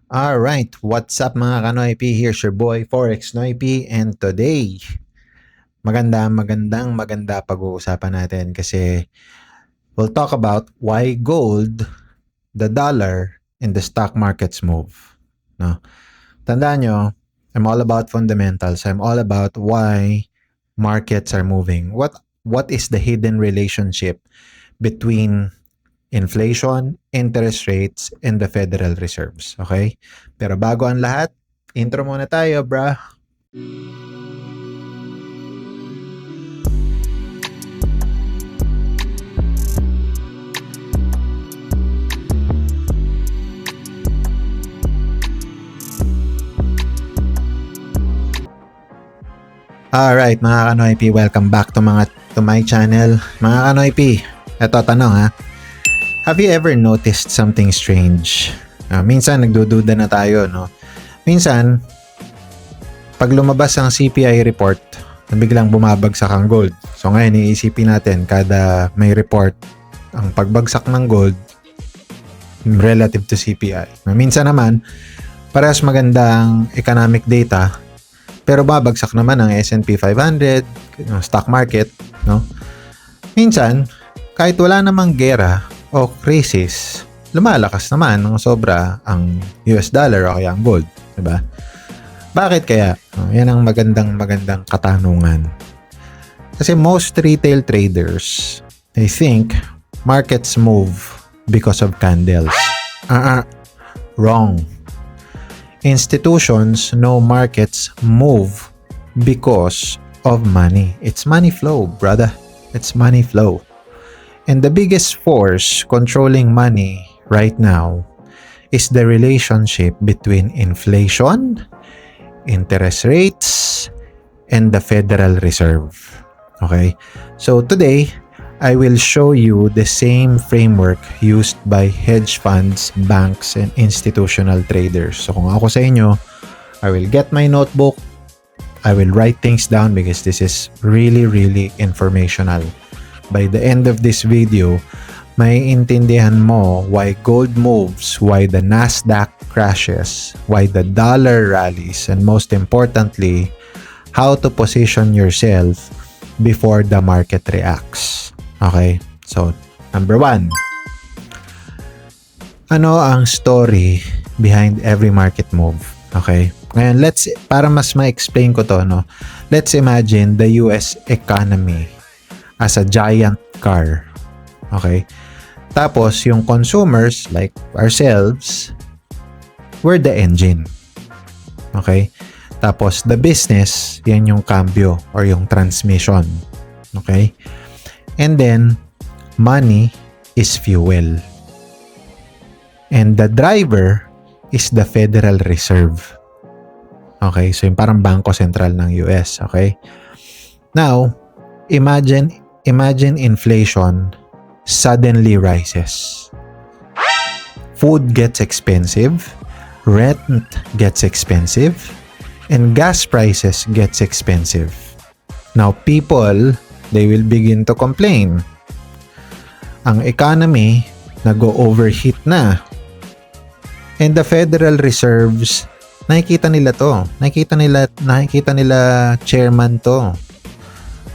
Alright, what's up mga ka-Noipy? Here's your boy, Forex Noipy, and today, maganda pag-uusapan natin kasi we'll talk about why gold, the dollar, and the stock markets move. No? Tandaan nyo, I'm all about fundamentals. I'm all about why markets are moving. What is the hidden relationship between inflation, interest rates, and the Federal Reserves. Okay? Pero bago ang lahat, intro muna tayo, brah. Alright, mga ka-Noipy, welcome back to my channel. Mga ka-Noipy, eto tanong ha. Have you ever noticed something strange? Minsan nagdududa na tayo, no? Minsan, pag lumabas ang CPI report, biglang bumabagsak ang gold. So ngayon, iisipin natin, kada may report, ang pagbagsak ng gold relative to CPI. Minsan naman, parehas magandang economic data, pero babagsak naman ang S&P 500, stock market, no? Minsan, kahit wala namang gera o crisis, lumalakas naman ng sobra ang US dollar o kaya ang gold, diba? Bakit kaya? Yan ang magandang katanungan. Kasi most retail traders, they think markets move because of candles. Wrong. Institutions know markets move because of money. It's money flow, brother. It's money flow. And the biggest force controlling money right now is the relationship between inflation, interest rates, and the Federal Reserve. Okay? So today, I will show you the same framework used by hedge funds, banks, and institutional traders. So kung ako sa inyo, I will get my notebook, I will write things down because this is really informational. By the end of this video, may intindihan mo why gold moves, why the Nasdaq crashes, why the dollar rallies, and most importantly, how to position yourself before the market reacts. Okay? So, number 1. Ano ang story behind every market move? Okay? Ngayon, para mas ma-explain ko to, no? Let's imagine the US economy as a giant car. Okay? Tapos, yung consumers, like ourselves, we're the engine. Okay? Tapos, the business, yan yung cambio or yung transmission. Okay? And then, money is fuel. And the driver is the Federal Reserve. Okay? So, yung parang Bangko Sentral ng US. Okay? Now, imagine inflation suddenly rises. Food gets expensive, rent gets expensive, and gas prices gets expensive. Now, people, they will begin to complain. Ang economy nag-overheat na. And the Federal Reserves, nakikita nila to. Nakikita nila chairman to.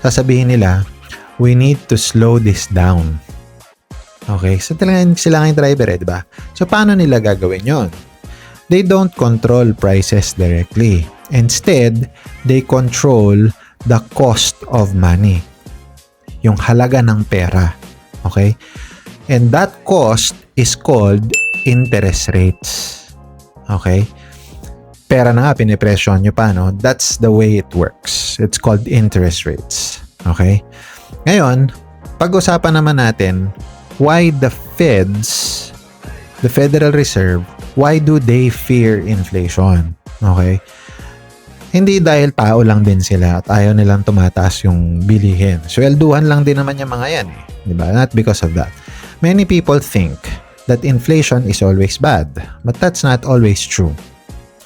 Sasabihin nila, we need to slow this down. Okay? So talagang sila nga yung driver, diba? So paano nila gagawin yon? They don't control prices directly. Instead, they control the cost of money. Yung halaga ng pera. Okay? And that cost is called interest rates. Okay? Pera na nga, pinipresyon nyo pa, no? That's the way it works. It's called interest rates. Okay? Ngayon, pag-usapan naman natin, why the Feds, the Federal Reserve, why do they fear inflation? Okay? Hindi dahil tao lang din sila at ayaw nilang tumataas yung bilihin. Swelduhan lang din naman yung mga yan eh. Diba? Not because of that. Many people think that inflation is always bad, but that's not always true.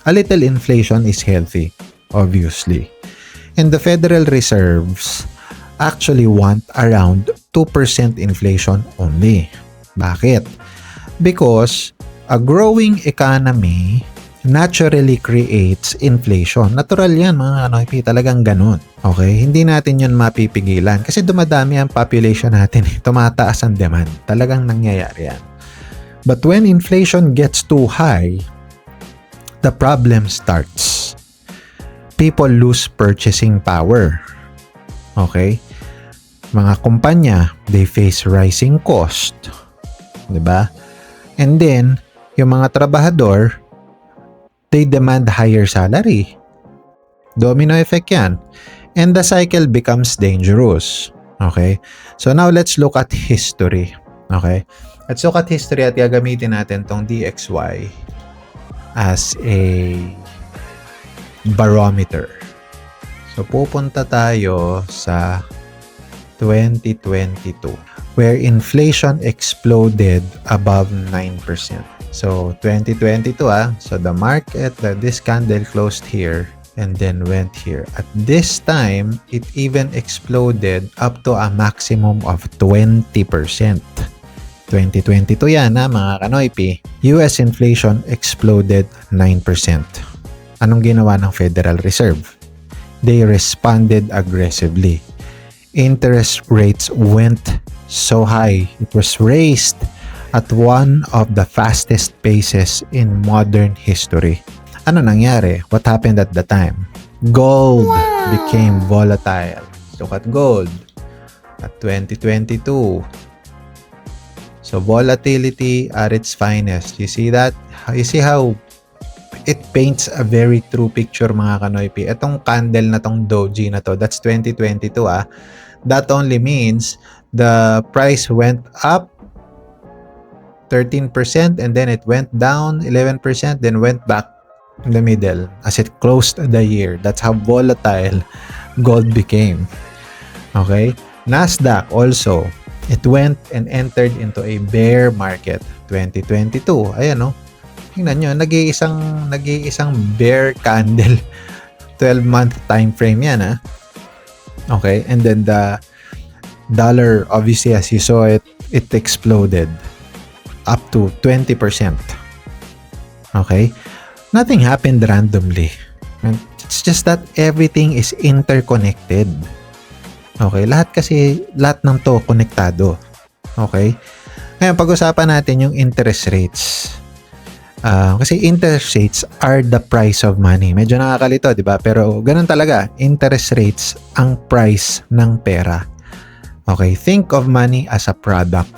A little inflation is healthy, obviously. And the Federal Reserves actually want around 2% inflation only. Bakit? Because a growing economy naturally creates inflation. Natural yan mga kanoypi, talagang ganun. Okay? Hindi natin yun mapipigilan kasi dumadami ang population natin. Tumataas ang demand. Talagang nangyayari yan. But when inflation gets too high, the problem starts. People lose purchasing power. Okay? Mga kumpanya, they face rising cost. Diba? And then, yung mga trabahador, they demand higher salary. Domino effect yan. And the cycle becomes dangerous. Okay? So now let's look at history. Okay? Let's look at history at gagamitin natin tong DXY as a barometer. So pupunta tayo sa 2022 where inflation exploded above 9%. So 2022 so the market, this candle closed here and then went here. At this time, it even exploded up to a maximum of 20%. 2022 yan mga kanoypi. US inflation exploded 9%. Anong ginawa ng Federal Reserve? They responded aggressively. Interest rates went so high. It was raised at one of the fastest paces in modern history. Ano nangyari? What happened at the time? Gold became volatile. Look at gold at 2022. So volatility at its finest. You see that? You see how it paints a very true picture mga kanoypi. Itong candle na tong doji na to, that's 2022 That only means the price went up 13% and then it went down 11%, then went back in the middle as it closed the year. That's how volatile gold became. Okay? Nasdaq also, it went and entered into a bear market 2022. Ayan tingnan nyo, nag-iisang bear candle 12-month time frame yan Okay? And then the dollar, obviously as you saw it exploded up to 20%. Okay? Nothing happened randomly. And it's just that everything is interconnected. Okay? Lahat ng to konektado. Okay? Ngayon, pag-usapan natin yung interest rates. Kasi interest rates are the price of money. Medyo nakakalito, di ba? Pero ganun talaga. Interest rates ang price ng pera. Okay? Think of money as a product.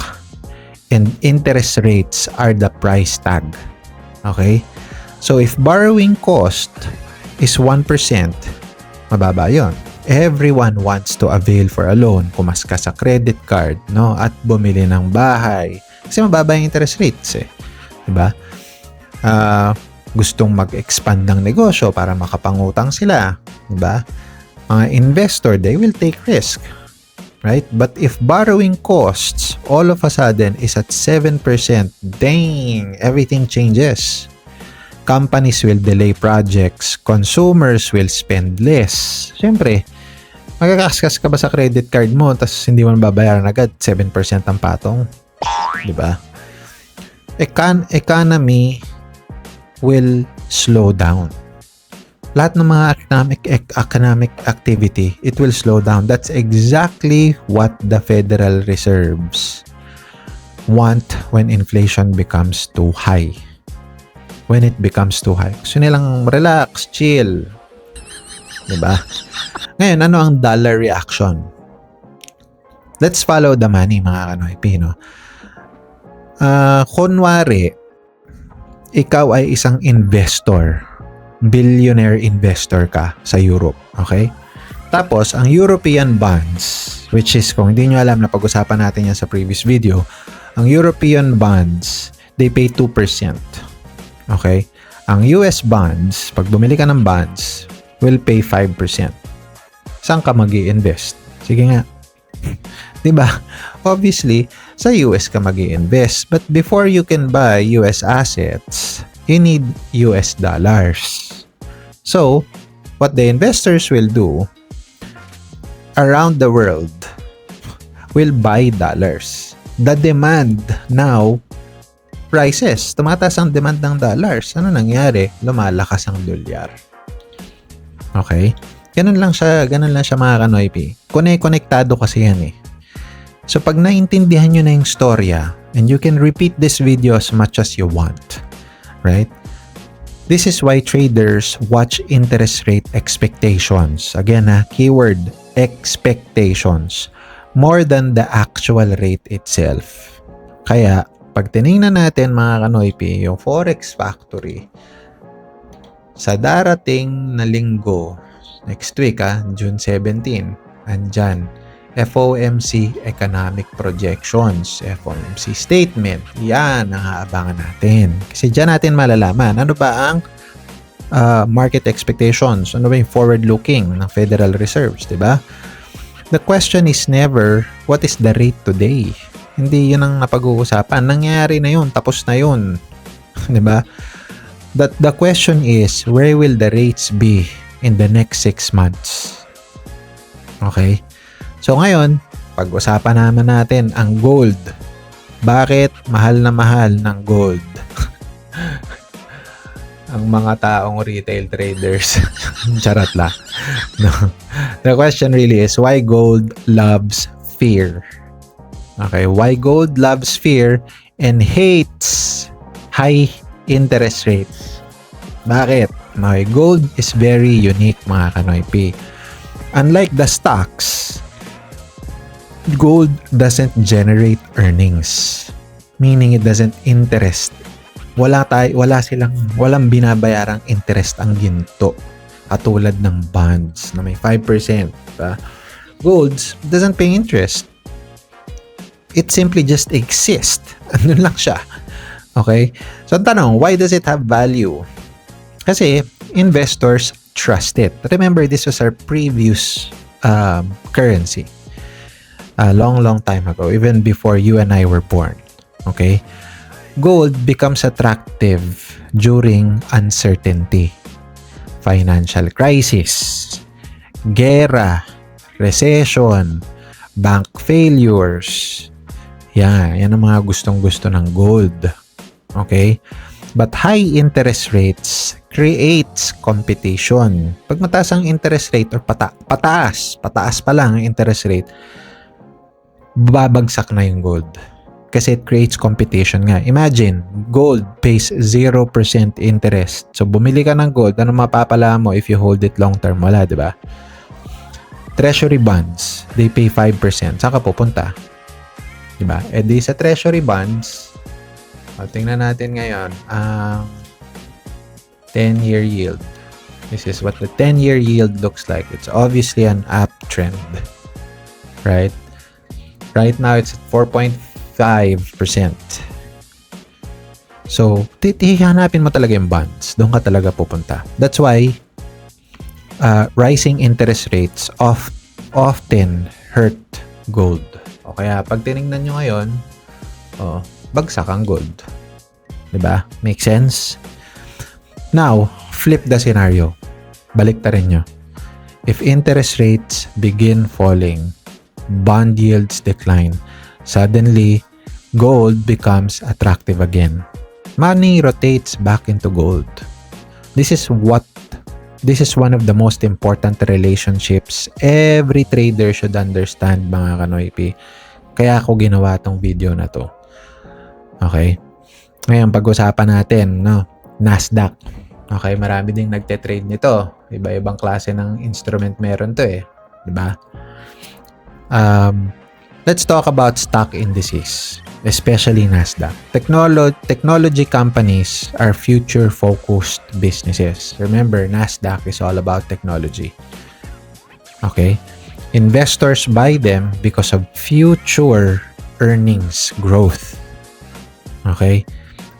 And interest rates are the price tag. Okay? So, if borrowing cost is 1%, mababa yun. Everyone wants to avail for a loan. Pumas ka sa credit card, at bumili ng bahay. Kasi mababa yung interest rates Diba? Gustong mag-expand ng negosyo para makapangutang sila. Diba? Mga investor, they will take risk. Right? But if borrowing costs all of a sudden is at 7%, dang, everything changes. Companies will delay projects. Consumers will spend less. Siyempre, magkakaskas ka ba sa credit card mo tapos hindi mo babayaran agad 7% ang patong? Diba? Economy will slow down. Lahat ng mga economic activity, it will slow down. That's exactly what the Federal Reserves want when inflation becomes too high. When it becomes too high. Gusto nilang relax, chill. Diba? Ngayon, ano ang dollar reaction? Let's follow the money, mga kanoypi, kunwari, ikaw ay isang investor. Billionaire investor ka sa Europe. Okay? Tapos, ang European bonds, which is, kung hindi nyo alam na pag-usapan natin yan sa previous video, ang European bonds, they pay 2%. Okay? Ang US bonds, pag bumili ka ng bonds, will pay 5%. Saan ka mag-i-invest? Sige nga. Diba? Obviously, sa US ka mag-i-invest. But before you can buy US assets, you need US dollars. So, what the investors will do around the world will buy dollars. The demand now prices, tumataas ang demand ng dollars. Ano nangyari? Lumalakas ang dolyar. Okay? Ganun lang siya mga kanoypi. Konektado kasi yan eh. So pag naintindihan nyo na yung storya, and you can repeat this video as much as you want, right? This is why traders watch interest rate expectations. Again, keyword, expectations, more than the actual rate itself. Kaya, pag tinignan natin mga kanoypi, yung Forex Factory, sa darating na linggo, next week June 17, andyan, FOMC Economic Projections, FOMC Statement. Yan ang aabangan natin. Kasi dyan natin malalaman ano ba ang market expectations, ano ba yung forward-looking ng Federal Reserves, di ba? The question is never, what is the rate today? Hindi yun ang napag-uusapan. Nangyayari na yun, tapos na yun. Di ba? The question is, where will the rates be in the next 6 months? Okay? So ngayon, pag-usapan naman natin ang gold. Bakit mahal na mahal ng gold? Ang mga taong retail traders. Charot lang. No. The question really is, why gold loves fear? Okay, why gold loves fear and hates high interest rates? Bakit? Okay, gold is very unique mga kanoypi. Unlike the stocks, gold doesn't generate earnings, meaning it doesn't interest. Walang binabayarang interest ang ginto katulad ng bonds na may 5%. Diba? Gold doesn't pay interest. It simply just exists. Andun lang siya. Okay? So ang tanong, why does it have value? Kasi investors trust it. Remember, this was our previous currency. A long time ago, even before you and I were born. Okay? Gold becomes attractive during uncertainty, financial crisis, gera, recession, bank failures. Yan ang mga gustong-gusto ng gold. Okay? But high interest rates creates competition. Pag mataas ang interest rate or pataas pa lang ang interest rate, babagsak na yung gold. Kasi it creates competition nga. Imagine, gold pays 0% interest. So, bumili ka ng gold, ano mapapala mo if you hold it long term? Wala, di ba? Treasury bonds, they pay 5%. Saan ka pupunta? Di ba? E di sa treasury bonds, tingnan natin ngayon, 10-year yield. This is what the 10-year yield looks like. It's obviously an uptrend. Right? Right now, it's at 4.5%. So, hihanapin mo talaga yung bonds. Doon ka talaga pupunta. That's why, rising interest rates often hurt gold. O kaya, pag tinignan nyo ngayon, bagsak ang gold. Diba? Make sense? Now, flip the scenario. Baliktarin nyo. If interest rates begin falling, bond yields decline, suddenly, gold becomes attractive again. Money rotates back into gold. This is one of the most important relationships every trader should understand, mga kanoypi. Kaya ako ginawa tong video na to. Okay? Ngayon, pag-usapan natin, Nasdaq. Okay, marami ding nagte-trade nito. Iba-ibang klase ng instrument meron to eh. Diba? Let's talk about stock indices, especially Nasdaq. Technology companies are future-focused businesses. Remember, Nasdaq is all about technology. Okay? Investors buy them because of future earnings growth. Okay?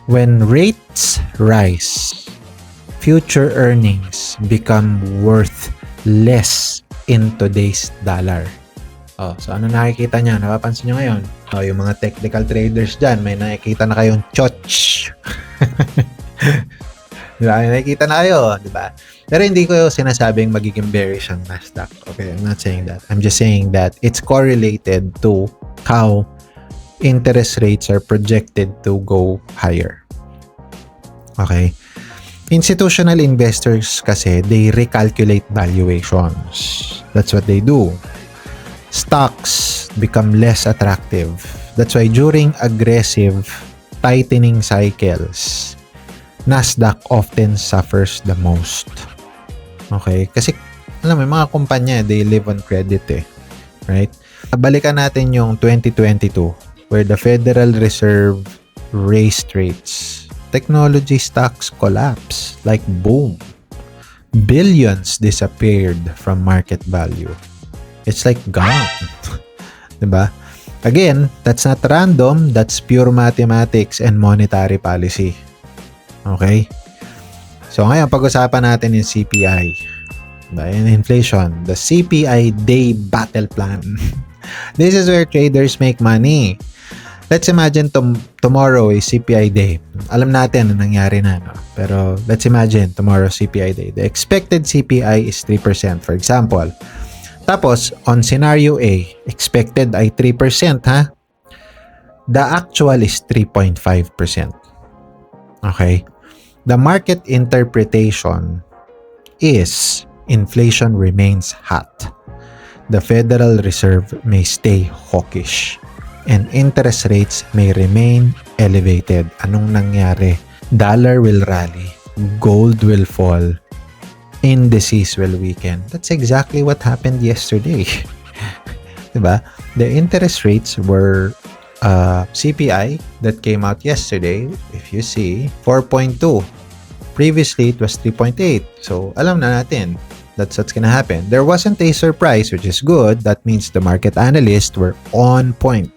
When rates rise, future earnings become worth less in today's dollar. So ano nakikita niya? Napapansin niyo ngayon? Yung mga technical traders dyan, may nakikita na kayong choch. Diba? May nakikita na kayo, diba? Pero hindi ko sinasabing magiging bearish ang Nasdaq. Okay, I'm not saying that. I'm just saying that it's correlated to how interest rates are projected to go higher. Okay? Institutional investors kasi, they recalculate valuations. That's what they do. Stocks become less attractive. That's why during aggressive tightening cycles, Nasdaq often suffers the most. Okay? Kasi, alam mo, mga kumpanya, they live on credit Right? Balikan natin yung 2022 where the Federal Reserve raised rates. Technology stocks collapse. Like, boom. Billions disappeared from market value. It's like gone. Diba? Again, that's not random. That's pure mathematics and monetary policy. Okay? So, ngayon, pag-usapan natin yung CPI. Diba? In inflation. The CPI Day Battle Plan. This is where traders make money. Let's imagine tomorrow is CPI Day. Alam natin na nangyari na, no? Pero let's imagine tomorrow CPI Day. The expected CPI is 3%, for example. Tapos, on scenario A, expected ay 3%, ha? The actual is 3.5%. Okay? The market interpretation is inflation remains hot. The Federal Reserve may stay hawkish and interest rates may remain elevated. Anong nangyari? Dollar will rally, gold will fall, indices will weaken. That's exactly what happened yesterday. Diba? The interest rates were CPI that came out yesterday, if you see, 4.2. Previously, it was 3.8. So, alam na natin. That's what's gonna happen. There wasn't a surprise, which is good. That means the market analysts were on point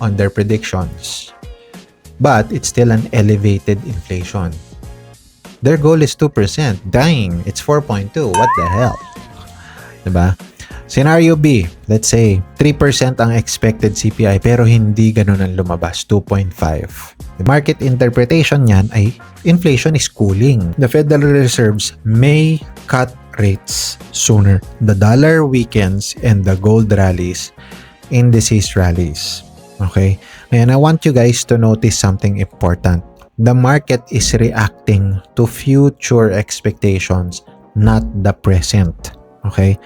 on their predictions. But it's still an elevated inflation. Their goal is 2%. Dang, it's 4.2. What the hell? Diba? Scenario B, let's say 3% ang expected CPI pero hindi ganun ang lumabas, 2.5. The market interpretation niyan ay inflation is cooling. The Federal Reserves may cut rates sooner. The dollar weakens and the gold rallies, indices rallies. Okay? And I want you guys to notice something important. The market is reacting to future expectations, not the present. Okay?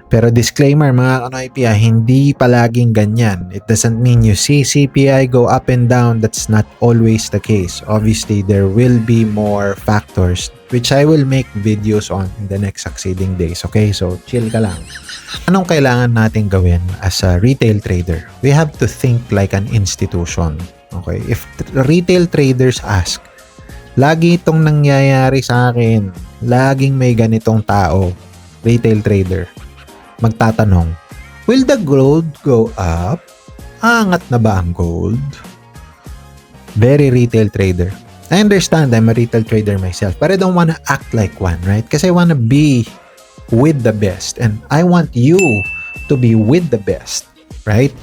Pero disclaimer mga kanoypi, hindi palaging ganyan. It doesn't mean you see CPI go up and down. That's not always the case. Obviously, there will be more factors which I will make videos on in the next succeeding days. Okay? So, chill ka lang. Anong kailangan natin gawin as a retail trader? We have to think like an institution. Okay? If retail traders ask, lagi itong nangyayari sa akin, laging may ganitong tao, retail trader, magtatanong, will the gold go up? Angat na ba ang gold? Very retail trader. I understand I'm a retail trader myself, but I don't wanna act like one, right? Kasi I wanna be with the best and I want you to be with the best, right?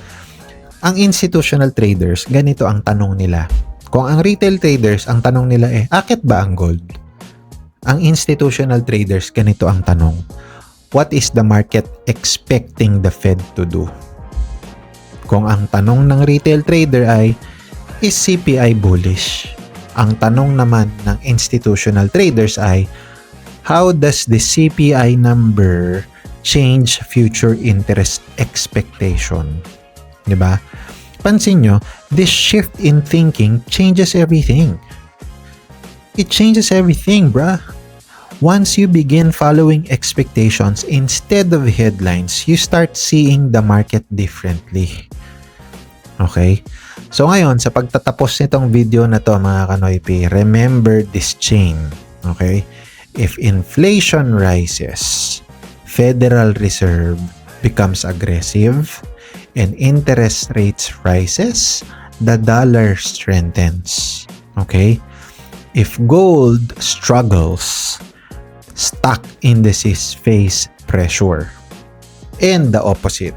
Ang institutional traders, ganito ang tanong nila. Kung ang retail traders, ang tanong nila akit ba ang gold? Ang institutional traders, ganito ang tanong. What is the market expecting the Fed to do? Kung ang tanong ng retail trader ay, is CPI bullish? Ang tanong naman ng institutional traders ay, how does the CPI number change future interest expectation? Diba? Pansin nyo, this shift in thinking changes everything. It changes everything, bruh. Once you begin following expectations instead of headlines, you start seeing the market differently. Okay? So ngayon, sa pagtatapos nitong video na to mga kanoypi, remember this chain. Okay? If inflation rises, Federal Reserve becomes aggressive, and interest rates rises, the dollar strengthens. Okay? If gold struggles, stock indices face pressure. And the opposite.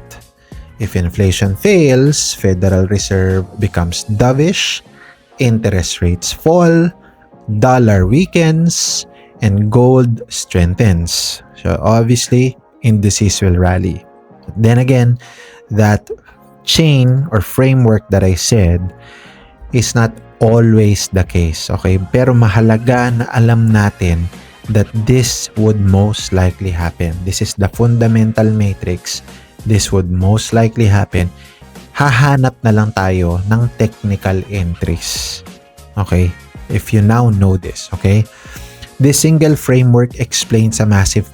If inflation fails, Federal Reserve becomes dovish, interest rates fall, dollar weakens, and gold strengthens. So obviously, indices will rally. But then again, that chain or framework that I said is not always the case, okay? Pero mahalaga na alam natin that this would most likely happen. This is the fundamental matrix. This would most likely happen. Hahanap na lang tayo ng technical entries. Okay? If you now know this, okay? This single framework explains a massive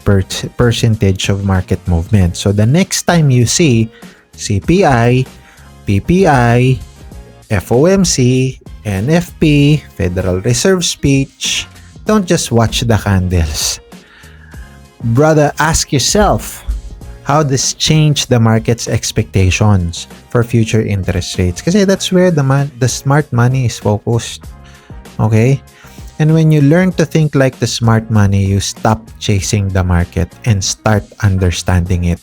percentage of market movement. So the next time you see CPI, PPI, FOMC, NFP, Federal Reserve speech, don't just watch the candles. Brother, ask yourself, how this change the market's expectations for future interest rates? Kasi that's where the smart money is focused. Okay? And when you learn to think like the smart money, you stop chasing the market and start understanding it.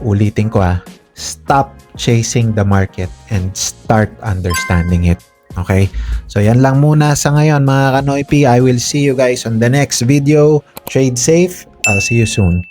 Ulitin ko stop chasing the market and start understanding it. Okay? So yan lang muna sa ngayon mga Kanoy P. I will see you guys on the next video. Trade safe. I'll see you soon.